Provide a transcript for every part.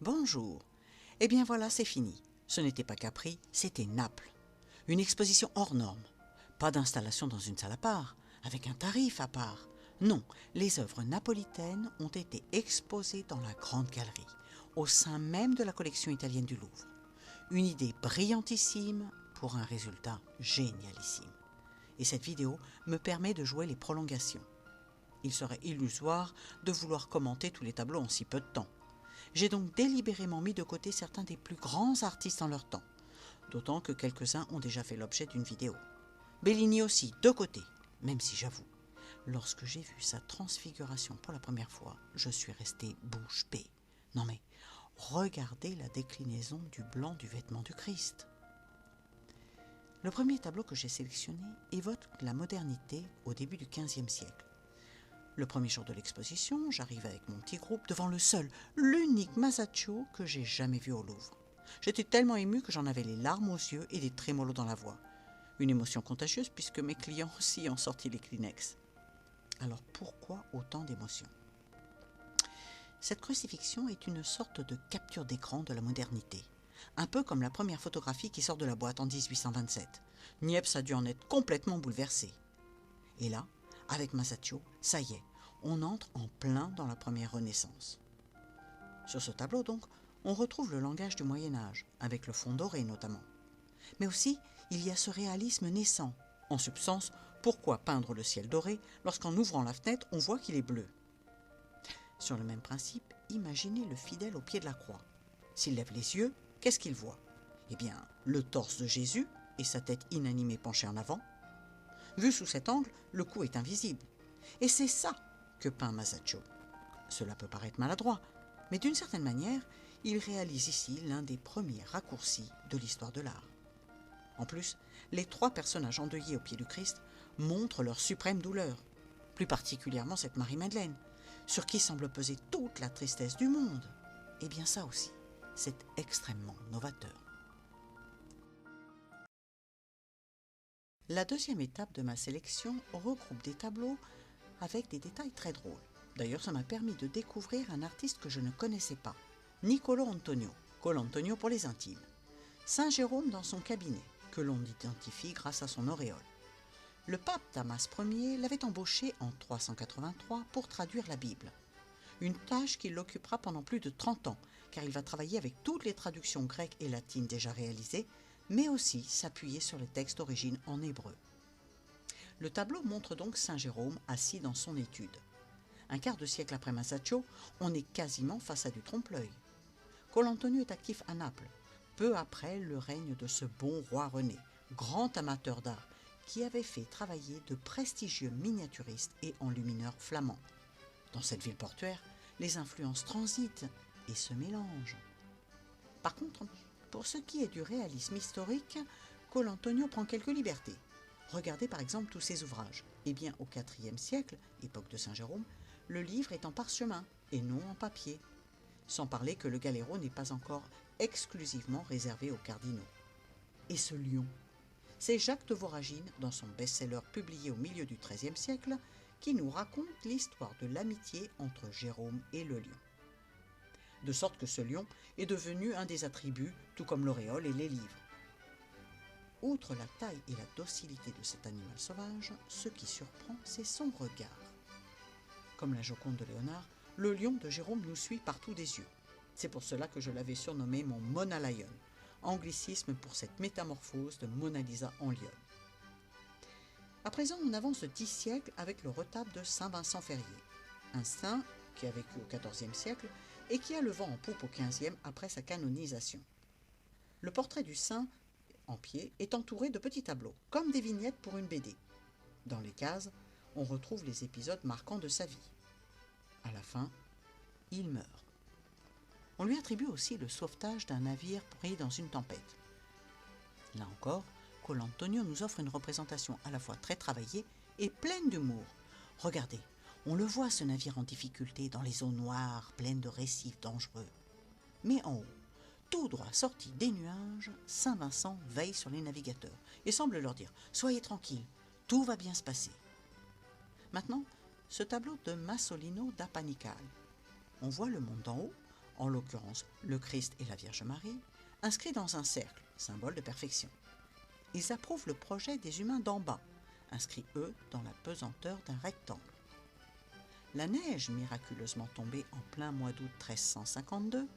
Bonjour. Eh bien voilà, c'est fini. Ce n'était pas Capri, c'était Naples. Une exposition hors norme. Pas d'installation dans une salle à part, avec un tarif à part. Non, les œuvres napolitaines ont été exposées dans la Grande Galerie, au sein même de la collection italienne du Louvre. Une idée brillantissime pour un résultat génialissime. Et cette vidéo me permet de jouer les prolongations. Il serait illusoire de vouloir commenter tous les tableaux en si peu de temps. J'ai donc délibérément mis de côté certains des plus grands artistes en leur temps, d'autant que quelques-uns ont déjà fait l'objet d'une vidéo. Bellini aussi, de côté, même si j'avoue, lorsque j'ai vu sa transfiguration pour la première fois, je suis resté bouche bée. Non mais, regardez la déclinaison du blanc du vêtement du Christ. Le premier tableau que j'ai sélectionné évoque la modernité au début du XVe siècle. Le premier jour de l'exposition, j'arrive avec mon petit groupe devant le seul, l'unique Masaccio que j'ai jamais vu au Louvre. J'étais tellement ému que j'en avais les larmes aux yeux et des trémolos dans la voix. Une émotion contagieuse puisque mes clients aussi ont sorti les Kleenex. Alors pourquoi autant d'émotions ? Cette crucifixion est une sorte de capture d'écran de la modernité. Un peu comme la première photographie qui sort de la boîte en 1827. Niepce a dû en être complètement bouleversé. Et là, avec Masaccio, ça y est, on entre en plein dans la première Renaissance. Sur ce tableau donc, on retrouve le langage du Moyen-Âge, avec le fond doré notamment. Mais aussi, il y a ce réalisme naissant. En substance, pourquoi peindre le ciel doré lorsqu'en ouvrant la fenêtre, on voit qu'il est bleu ? Sur le même principe, imaginez le fidèle au pied de la croix. S'il lève les yeux, qu'est-ce qu'il voit ? Eh bien, le torse de Jésus et sa tête inanimée penchée en avant. Vu sous cet angle, le cou est invisible. Et c'est ça que peint Masaccio. Cela peut paraître maladroit, mais d'une certaine manière, il réalise ici l'un des premiers raccourcis de l'histoire de l'art. En plus, les trois personnages endeuillés au pied du Christ montrent leur suprême douleur, plus particulièrement cette Marie-Madeleine, sur qui semble peser toute la tristesse du monde. Et bien ça aussi, c'est extrêmement novateur. La deuxième étape de ma sélection regroupe des tableaux avec des détails très drôles. D'ailleurs, ça m'a permis de découvrir un artiste que je ne connaissais pas, Niccolò Antonio, Colantonio pour les intimes. Saint Jérôme dans son cabinet, que l'on identifie grâce à son auréole. Le pape Damas Ier l'avait embauché en 383 pour traduire la Bible. Une tâche qui l'occupera pendant plus de 30 ans, car il va travailler avec toutes les traductions grecques et latines déjà réalisées, mais aussi s'appuyer sur les textes d'origine en hébreu. Le tableau montre donc Saint Jérôme assis dans son étude. Un quart de siècle après Masaccio, on est quasiment face à du trompe-l'œil. Colantonio est actif à Naples, peu après le règne de ce bon roi René, grand amateur d'art, qui avait fait travailler de prestigieux miniaturistes et enlumineurs flamands. Dans cette ville portuaire, les influences transitent et se mélangent. Par contre, pour ce qui est du réalisme historique, Colantonio prend quelques libertés. Regardez par exemple tous ses ouvrages. Eh bien, au IVe siècle, époque de Saint Jérôme, le livre est en parchemin et non en papier. Sans parler que le Galero n'est pas encore exclusivement réservé aux cardinaux. Et ce lion, c'est Jacques de Voragine, dans son best-seller publié au milieu du XIIIe siècle, qui nous raconte l'histoire de l'amitié entre Jérôme et le lion. De sorte que ce lion est devenu un des attributs, tout comme l'auréole et les livres. Outre la taille et la docilité de cet animal sauvage, ce qui surprend, c'est son regard. Comme la Joconde de Léonard, le lion de Jérôme nous suit partout des yeux. C'est pour cela que je l'avais surnommé mon Mona Lion, anglicisme pour cette métamorphose de Mona Lisa en lion. À présent, on avance de 10 siècles avec le retable de Saint Vincent Ferrier, un saint qui a vécu au XIVe siècle et qui a le vent en poupe au XVe après sa canonisation. Le portrait du saint, en pied, est entouré de petits tableaux, comme des vignettes pour une BD. Dans les cases, on retrouve les épisodes marquants de sa vie. À la fin, il meurt. On lui attribue aussi le sauvetage d'un navire pris dans une tempête. Là encore, Colantonio nous offre une représentation à la fois très travaillée et pleine d'humour. Regardez, on le voit ce navire en difficulté dans les eaux noires, pleines de récifs dangereux. Mais en haut, tout droit sorti des nuages, Saint Vincent veille sur les navigateurs et semble leur dire « Soyez tranquilles, tout va bien se passer ». Maintenant, ce tableau de Masolino da Panicale. On voit le monde d'en haut, en l'occurrence le Christ et la Vierge Marie, inscrits dans un cercle, symbole de perfection. Ils approuvent le projet des humains d'en bas, inscrits eux dans la pesanteur d'un rectangle. La neige miraculeusement tombée en plein mois d'août 1352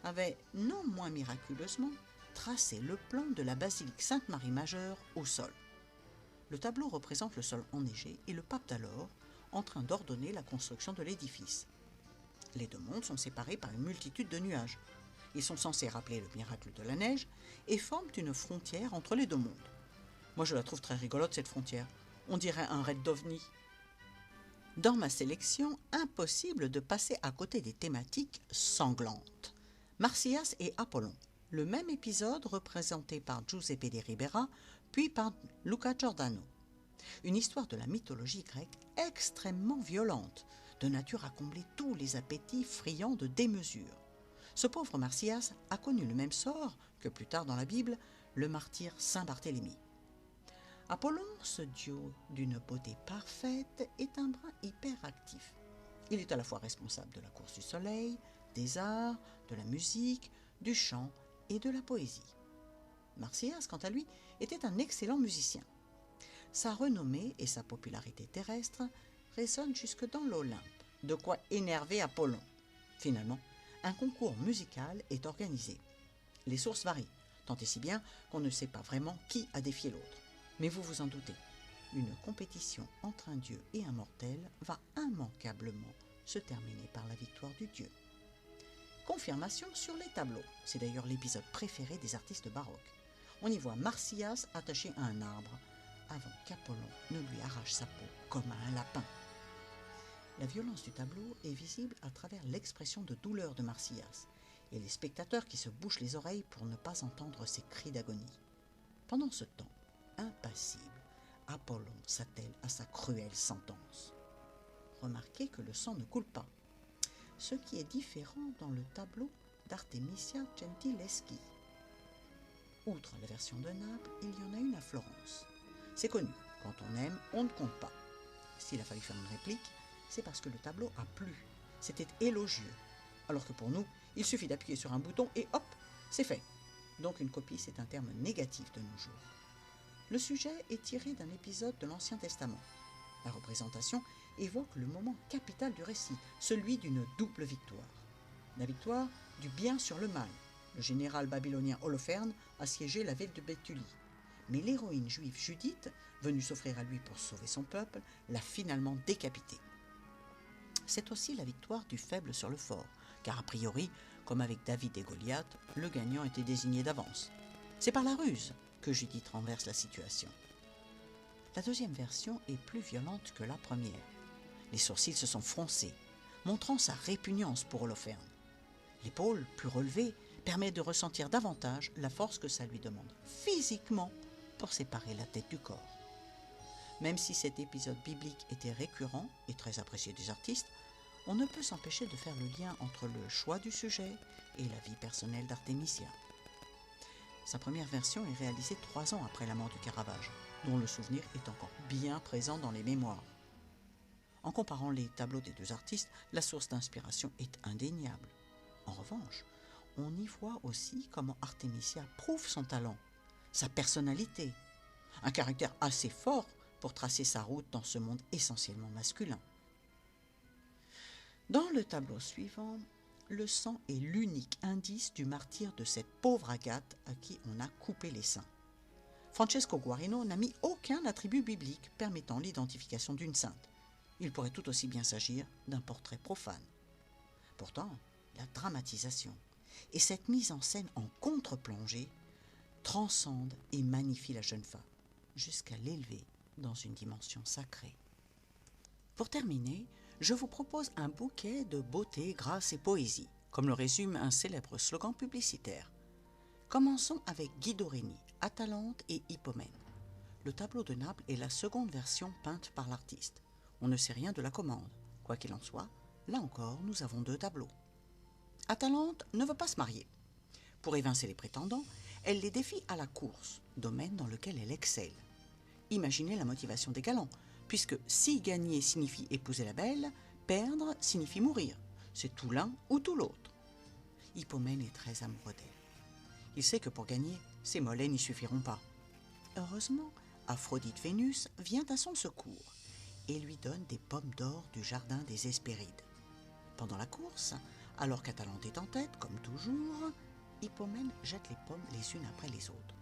avait, non moins miraculeusement, tracé le plan de la basilique Sainte-Marie Majeure au sol. Le tableau représente le sol enneigé et le pape d'alors en train d'ordonner la construction de l'édifice. Les deux mondes sont séparés par une multitude de nuages. Ils sont censés rappeler le miracle de la neige et forment une frontière entre les deux mondes. Moi je la trouve très rigolote cette frontière. On dirait un raid d'ovnis. Dans ma sélection, impossible de passer à côté des thématiques sanglantes. Marsyas et Apollon, le même épisode représenté par Giuseppe de Ribera, puis par Luca Giordano. Une histoire de la mythologie grecque extrêmement violente, de nature à combler tous les appétits friands de démesure. Ce pauvre Marsyas a connu le même sort que plus tard dans la Bible, le martyr Saint Barthélemy. Apollon, ce dieu d'une beauté parfaite, est un brin hyperactif. Il est à la fois responsable de la course du soleil, des arts, de la musique, du chant et de la poésie. Marsyas, quant à lui, était un excellent musicien. Sa renommée et sa popularité terrestre résonnent jusque dans l'Olympe, de quoi énerver Apollon. Finalement, un concours musical est organisé. Les sources varient, tant et si bien qu'on ne sait pas vraiment qui a défié l'autre. Mais vous vous en doutez, une compétition entre un dieu et un mortel va immanquablement se terminer par la victoire du dieu. Confirmation sur les tableaux, c'est d'ailleurs l'épisode préféré des artistes baroques. On y voit Marsyas attaché à un arbre, avant qu'Apollon ne lui arrache sa peau comme à un lapin. La violence du tableau est visible à travers l'expression de douleur de Marsyas et les spectateurs qui se bouchent les oreilles pour ne pas entendre ses cris d'agonie. Pendant ce temps, impassible, Apollon s'attelle à sa cruelle sentence. Remarquez que le sang ne coule pas, ce qui est différent dans le tableau d'Artemisia Gentileschi. Outre la version de Naples, il y en a une à Florence. C'est connu, quand on aime, on ne compte pas. S'il a fallu faire une réplique, c'est parce que le tableau a plu. C'était élogieux. Alors que pour nous, il suffit d'appuyer sur un bouton et hop, c'est fait. Donc une copie, c'est un terme négatif de nos jours. Le sujet est tiré d'un épisode de l'Ancien Testament. La représentation évoque le moment capital du récit, celui d'une double victoire. La victoire du bien sur le mal. Le général babylonien Holoferne assiégeait la ville de Béthulie. Mais l'héroïne juive Judith, venue s'offrir à lui pour sauver son peuple, l'a finalement décapité. C'est aussi la victoire du faible sur le fort, car a priori, comme avec David et Goliath, le gagnant était désigné d'avance. C'est par la ruse que Judith renverse la situation. La deuxième version est plus violente que la première. Les sourcils se sont froncés, montrant sa répugnance pour Holoferne. L'épaule, plus relevée, permet de ressentir davantage la force que ça lui demande physiquement pour séparer la tête du corps. Même si cet épisode biblique était récurrent et très apprécié des artistes, on ne peut s'empêcher de faire le lien entre le choix du sujet et la vie personnelle d'Artemisia. Sa première version est réalisée 3 ans après la mort du Caravage, dont le souvenir est encore bien présent dans les mémoires. En comparant les tableaux des deux artistes, la source d'inspiration est indéniable. En revanche, on y voit aussi comment Artemisia prouve son talent, sa personnalité, un caractère assez fort pour tracer sa route dans ce monde essentiellement masculin. Dans le tableau suivant, le sang est l'unique indice du martyre de cette pauvre Agathe à qui on a coupé les seins. Francesco Guarino n'a mis aucun attribut biblique permettant l'identification d'une sainte. Il pourrait tout aussi bien s'agir d'un portrait profane. Pourtant, la dramatisation et cette mise en scène en contre-plongée transcendent et magnifient la jeune femme, jusqu'à l'élever dans une dimension sacrée. Pour terminer, je vous propose un bouquet de beauté, grâce et poésie, comme le résume un célèbre slogan publicitaire. Commençons avec Guido Reni, Atalante et Hippomène. Le tableau de Naples est la seconde version peinte par l'artiste. On ne sait rien de la commande. Quoi qu'il en soit, là encore, nous avons 2 tableaux. Atalante ne veut pas se marier. Pour évincer les prétendants, elle les défie à la course, domaine dans lequel elle excelle. Imaginez la motivation des galants, puisque si gagner signifie épouser la belle, perdre signifie mourir. C'est tout l'un ou tout l'autre. Hippomène est très amoureux d'elle. Il sait que pour gagner, ses mollets n'y suffiront pas. Heureusement, Aphrodite Vénus vient à son secours et lui donne des pommes d'or du jardin des Hespérides. Pendant la course, alors qu'Atalante est en tête, comme toujours, Hippomène jette les pommes les unes après les autres.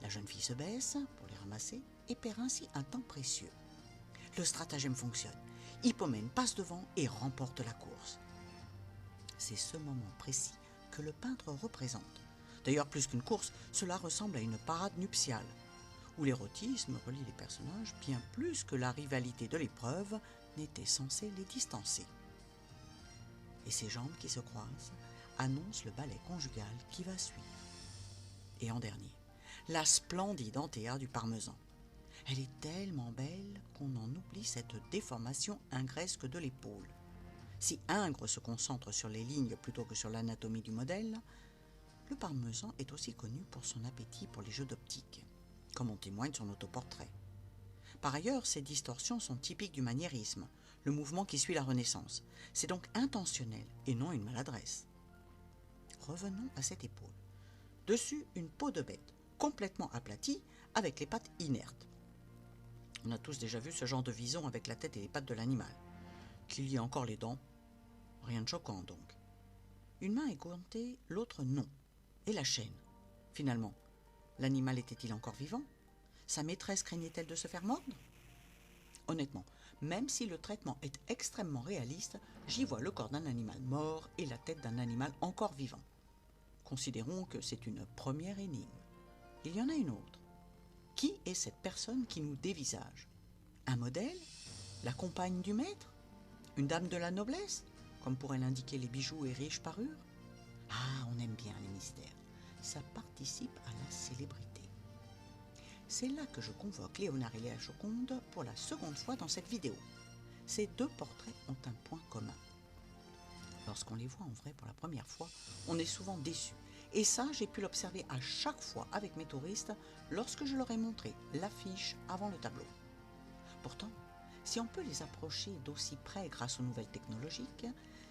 La jeune fille se baisse pour les ramasser et perd ainsi un temps précieux. Le stratagème fonctionne. Hippomène passe devant et remporte la course. C'est ce moment précis que le peintre représente. D'ailleurs, plus qu'une course, cela ressemble à une parade nuptiale, où l'érotisme relie les personnages bien plus que la rivalité de l'épreuve n'était censée les distancer. Et ces jambes qui se croisent annoncent le ballet conjugal qui va suivre. Et en dernier, la splendide Antea du Parmesan. Elle est tellement belle qu'on en oublie cette déformation ingresque de l'épaule. Si Ingres se concentre sur les lignes plutôt que sur l'anatomie du modèle, le Parmesan est aussi connu pour son appétit pour les jeux d'optique, comme en témoigne son autoportrait. Par ailleurs, ces distorsions sont typiques du maniérisme, le mouvement qui suit la Renaissance. C'est donc intentionnel et non une maladresse. Revenons à cette épaule. Dessus, une peau de bête, complètement aplatie, avec les pattes inertes. On a tous déjà vu ce genre de vison avec la tête et les pattes de l'animal. Qu'il y ait encore les dents, rien de choquant donc. Une main est gantée, l'autre non. Et la chaîne? Finalement, l'animal était-il encore vivant? Sa maîtresse craignait-elle de se faire mordre? Honnêtement, même si le traitement est extrêmement réaliste, j'y vois le corps d'un animal mort et la tête d'un animal encore vivant. Considérons que c'est une première énigme. Il y en a une autre. Qui est cette personne qui nous dévisage? Un modèle? La compagne du maître? Une dame de la noblesse, comme pourraient l'indiquer les bijoux et riches parures? Ah, on aime bien les mystères. Ça participe à la célébrité. C'est là que je convoque Léonard et Léa Joconde pour la seconde fois dans cette vidéo. Ces deux portraits ont un point commun. Lorsqu'on les voit en vrai pour la première fois, on est souvent déçu. Et ça, j'ai pu l'observer à chaque fois avec mes touristes lorsque je leur ai montré l'affiche avant le tableau. Pourtant, si on peut les approcher d'aussi près grâce aux nouvelles technologiques,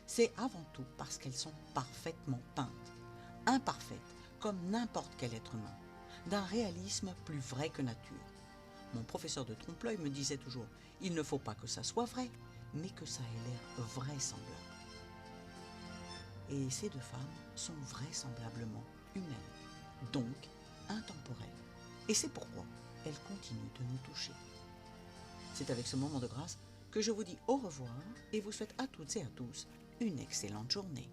c'est avant tout parce qu'elles sont parfaitement peintes, imparfaites comme n'importe quel être humain, d'un réalisme plus vrai que nature. Mon professeur de trompe-l'œil me disait toujours « Il ne faut pas que ça soit vrai, mais que ça ait l'air vraisemblable ». Et ces deux femmes sont vraisemblablement humaines, donc intemporelles. Et c'est pourquoi elles continuent de nous toucher. C'est avec ce moment de grâce que je vous dis au revoir et vous souhaite à toutes et à tous une excellente journée.